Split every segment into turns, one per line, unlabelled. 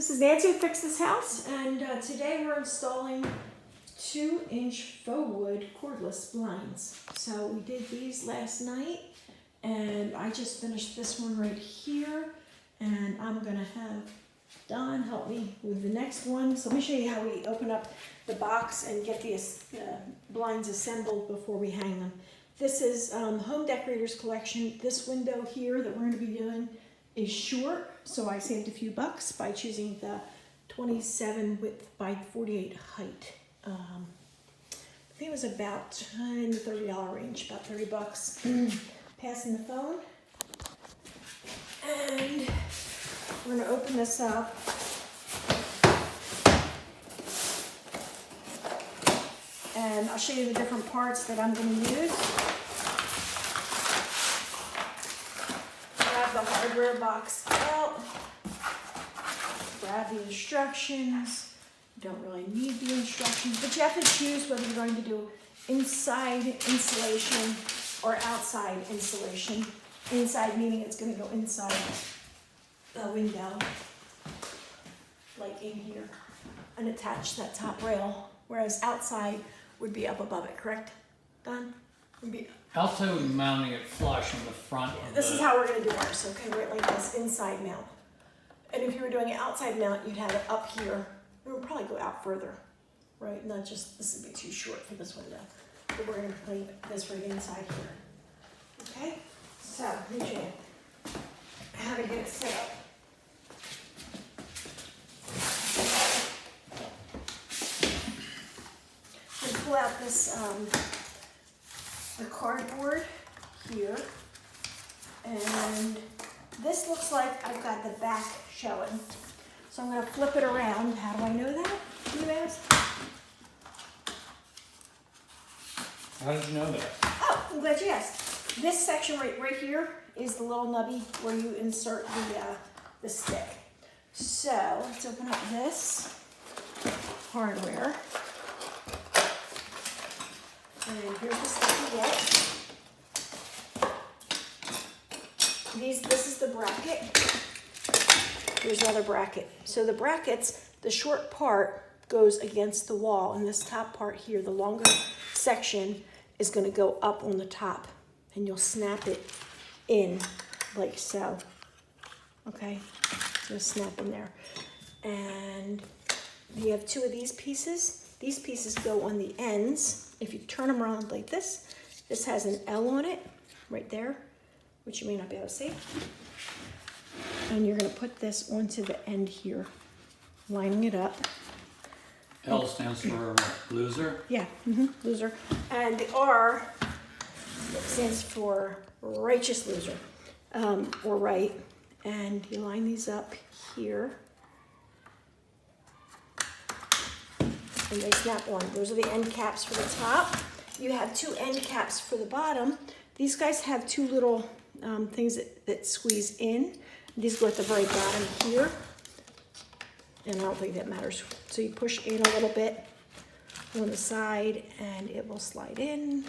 This is Nancy who Fix This House, and today we're installing 2-inch faux wood cordless blinds. So we did these last night, and I just finished this one right here, and I'm gonna have Don help me with the next one. So let me show you how we open up the box and get the blinds assembled before we hang them. This is Home Decorators Collection. This window here that we're going to be doing is short, so I saved a few bucks by choosing the 27 width by 48 height. I think it was about $10 to $30 range, about 30 bucks. Passing the phone. And we're going to open this up. And I'll show you the different parts that I'm going to use. Grab the hardware box out. Grab the instructions. You don't really need the instructions, but you have to choose whether you're going to do inside insulation or outside insulation. Inside meaning it's going to go inside the window, like in here, and attach that top rail, whereas outside would be up above it, correct, Don?
Outside would be mounting it flush on the front of
This is how we're going to do ours, okay? Right like this, inside mount. And if you were doing an outside mount, you'd have it up here. It would probably go out further, right? Not just, this would be too short for this window. But we're going to play this right inside here. Okay? So, let me show you how to get it set up. And pull out this, the cardboard here. And this looks like I've got the back showing. So I'm going to flip it around. How do I know that, you ask?
How did you know that?
Oh, I'm glad you asked. This section right here is the little nubby where you insert the stick. So let's open up this hardware. And here's the stuff you get. This is the bracket. Here's another bracket. So the brackets, the short part goes against the wall, and this top part here, the longer section, is going to go up on the top, and you'll snap it in like so. Okay, just snap in there. And you have two of these pieces. These pieces go on the ends. If you turn them around like this, this has an L on it right there, which you may not be able to see. And you're going to put this onto the end here, lining it up.
L stands for loser?
Yeah, loser. And the R stands for righteous loser, or right. And you line these up here. And they snap on. Those are the end caps for the top. You have two end caps for the bottom. These guys have two little things that squeeze in. These go at the very bottom here. And I don't think that matters. So you push in a little bit on the side and it will slide in.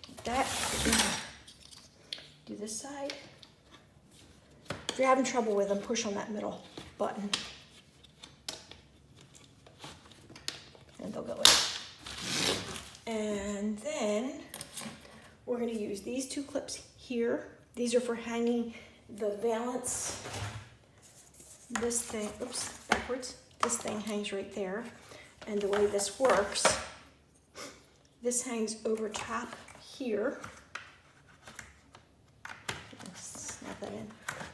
Like that. Do this side. If you're having trouble with them, push on that middle button. And they'll go in. And then we're going to use these two clips here. These are for hanging the valance. This thing, oops, backwards. This thing hangs right there. And the way this works, this hangs over top here. Snap that in.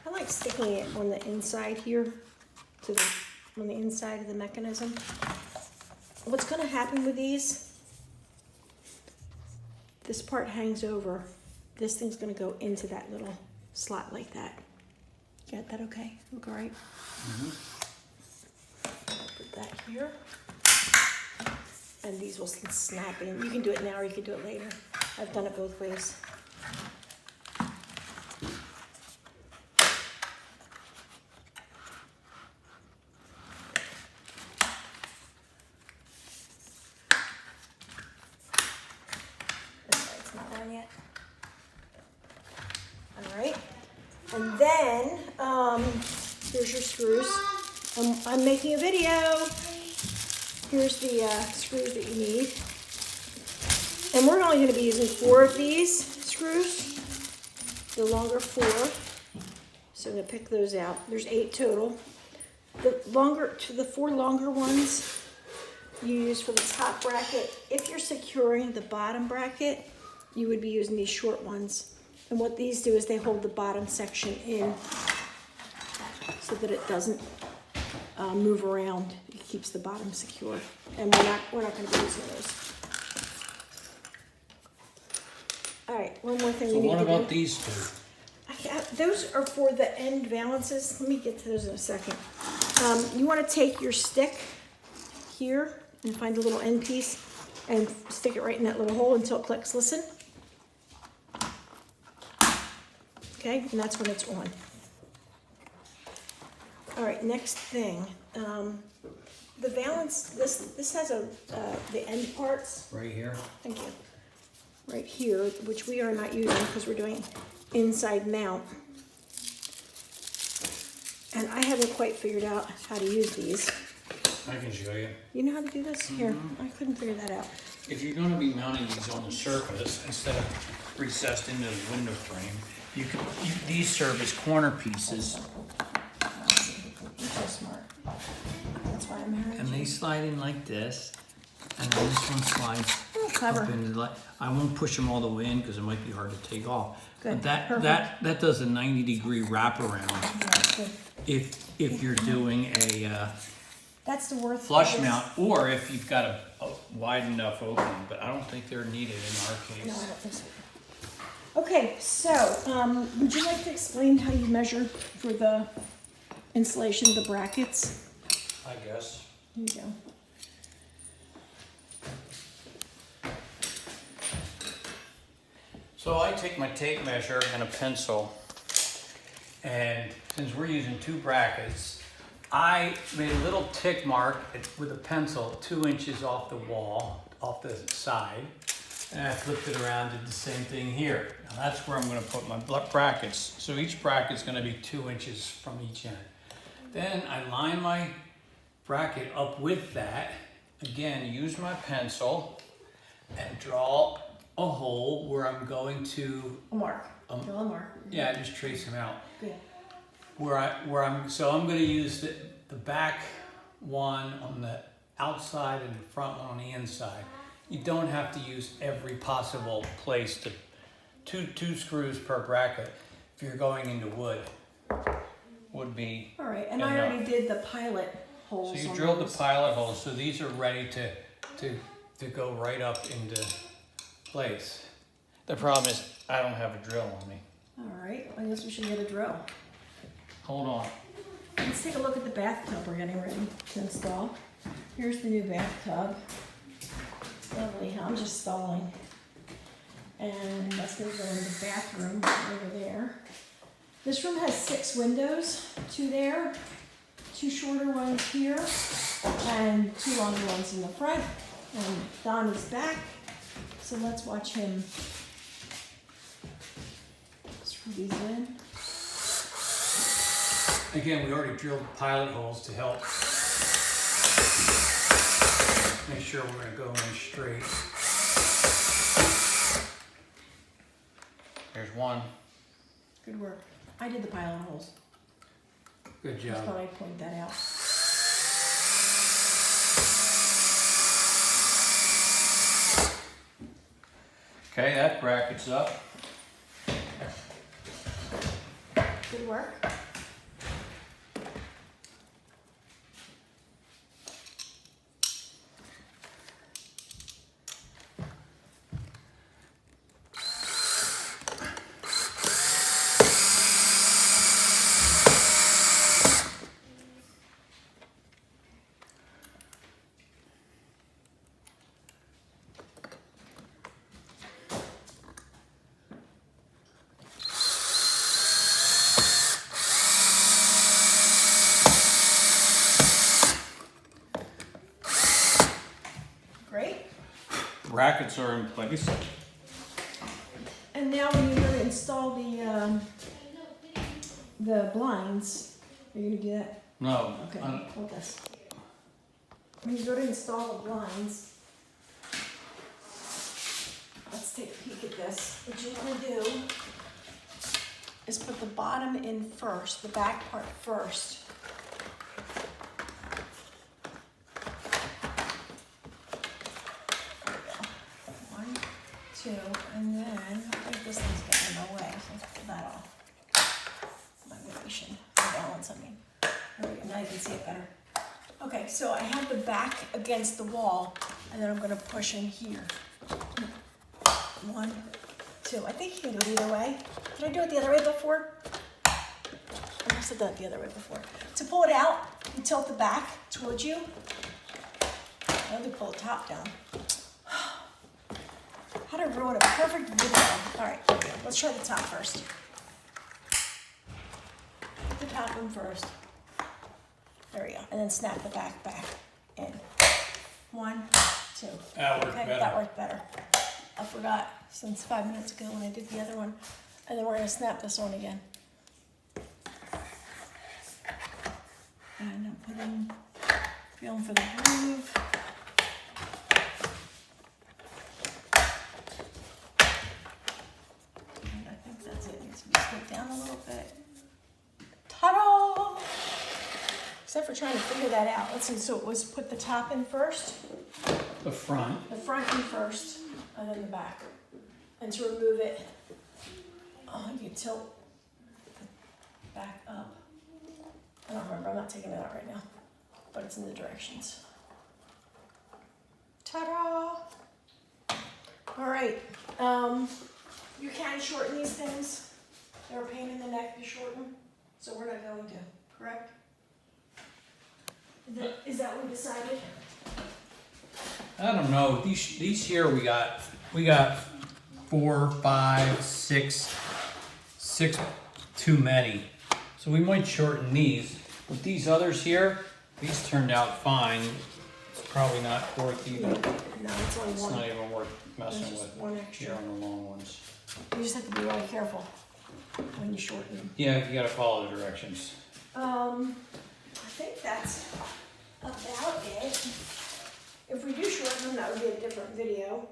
I like sticking it on the inside here, on the inside of the mechanism. What's going to happen with these, this part hangs over. This thing's going to go into that little slot like that. Got that okay? Look all right? Put that here. And these will snap in. You can do it now or you can do it later. I've done it both ways. It's not on yet. All right. And then Here's your screws. I'm making a video. Here's the screws that you need. And we're only going to be using 4 of these screws, the longer 4. So I'm going to pick those out. There's 8 total. The 4 longer ones you use for the top bracket. If you're securing the bottom bracket, you would be using these short ones. And what these do is they hold the bottom section in so that it doesn't move around. It keeps the bottom secure. And we're not going to be using those. All right, one more thing we need to do.
So what about these two?
Those are for the end valances. Let me get to those in a second. You want to take your stick here and find a little end piece and stick it right in that little hole until it clicks. Listen. Okay, and that's when it's on. All right, next thing. The valance, this has the end parts.
Right here?
Thank you. Right here, which we are not using because we're doing inside mount. And I haven't quite figured out how to use these.
I can show you.
You know how to do this? Here, I couldn't figure that out.
If you're going to be mounting these on the surface instead of recessed into the window frame, these serve as corner pieces.
You're so smart. That's why I'm married.
And they slide in like this, and then this one slides
clever.
up into the. I won't push them all the way in because it might be hard to take off.
Good.
But that does a 90-degree wraparound.
Yeah, good.
If you're doing a
That's the worth.
flush mount, or if you've got a wide enough opening, but I don't think they're needed in our
No, I
case.
don't think so. Okay, so would you like to explain how you measure for the installation of the brackets?
I guess.
Here you go.
So I take my tape measure and a pencil, and since we're using 2 brackets, I made a little tick mark with a pencil 2 inches off the wall, off the side, and I flipped it around, did the same thing here. Now that's where I'm going to put my brackets. So each bracket's going to be 2 inches from each end. Then I line my bracket up with that. Again, use my pencil and draw a hole where I'm going to.
A mark. Draw a mark.
Yeah, just trace them out.
Good.
So I'm going to use the back one on the outside and the front one on the inside. You don't have to use every possible place to two screws per bracket. If you're going into wood, would be.
All right, and
enough.
I already did the pilot holes.
So you
on
drilled
those.
the pilot holes, so these are ready to go right up into place. The problem is I don't have a drill on me.
All right, I guess we should get a drill.
Hold on.
Let's take a look at the bathtub we're getting ready to install. Here's the new bathtub. Lovely, huh? I'm just stalling. And that's going to go in the bathroom over there. This room has 6 windows, 2 there, 2 shorter ones here, and 2 longer ones in the front. And Donnie's back, so let's watch him screw these in.
Again, we already drilled the pilot holes to help make sure we're going to go in straight. There's one.
Good work. I did the pilot holes.
Good
Just thought
job.
I'd point that out.
Okay, that bracket's up.
Good work. Great.
Brackets are in place.
And now when you're going to install the blinds. Are you gonna do that?
No.
Okay, hold this. When you go to install the blinds, let's take a peek at this. What you wanna do is put the bottom in first, the back part first. There we go. 1, 2, and then, I think this thing's getting in my way, so let's pull that off. My Venetian, my Valance, I mean. There we go, now you can see it better. Okay, so I have the back against the wall, and then I'm gonna push in here. 1, 2. I think you can do it either way. Did I do it the other way before? I must have done it the other way before. To pull it out, you tilt the back towards you. Let me pull the top down. How to ruin a perfect video. All right, let's try the top first. Put the top in first. There we go. And then snap the back in. 1, 2.
That worked better.
That worked better. I forgot since 5 minutes ago when I did the other one. And then we're gonna snap this one again. And I'm feeling for the groove. And I think that's it. It needs to be slipped down a little bit. Ta-da! Except for trying to figure that out. Let's see, so it was put the top in first.
The front.
The front in first, and then the back. And to remove it, you tilt the back up. I don't remember, I'm not taking it out right now, but it's in the directions. Ta-da! All right, you can shorten these things. They're a pain in the neck to shorten, so we're not going to, correct? Is that what we decided?
I don't know. These here we got 4, 5, 6 too many. So we might shorten these. With these others here, these turned out fine. It's probably not worth either.
No, it's only
It's
one.
not even worth messing
There's just
with
one extra.
here on the long ones.
You just have to be really careful when you shorten them.
Yeah, you gotta follow the directions.
I think that's about it. If we do shorten them, that would be a different video.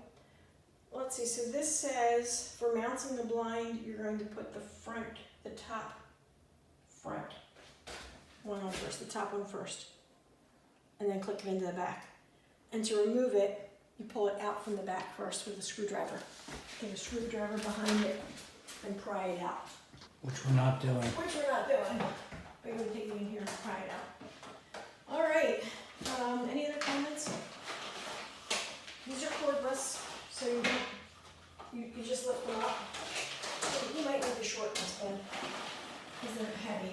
Let's see, so this says for mounting the blind, you're going to put the top front one on first, the top one first, and then click it into the back. And to remove it, you pull it out from the back first with a screwdriver. Take a screwdriver behind it and pry it out.
Which we're not doing.
Which we're not doing. But you're gonna take it in here and pry it out. All right, any other comments? These are cordless, so you don't, you just lift them up. So you might need to shorten this one, because they're heavy.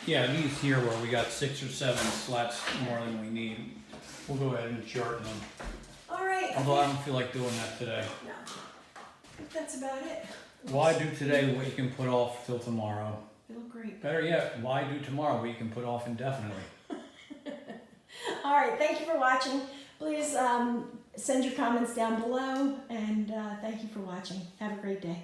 Yeah, these here where we got 6 or 7 slats more than we need, we'll go ahead and shorten them.
All right.
Although I don't feel like doing that today.
No, I think that's about it.
Why do today what you can put off till tomorrow?
They look great.
Better yet, why do tomorrow what you can put off indefinitely?
All right, thank you for watching. Please send your comments down below, and thank you for watching. Have a great day.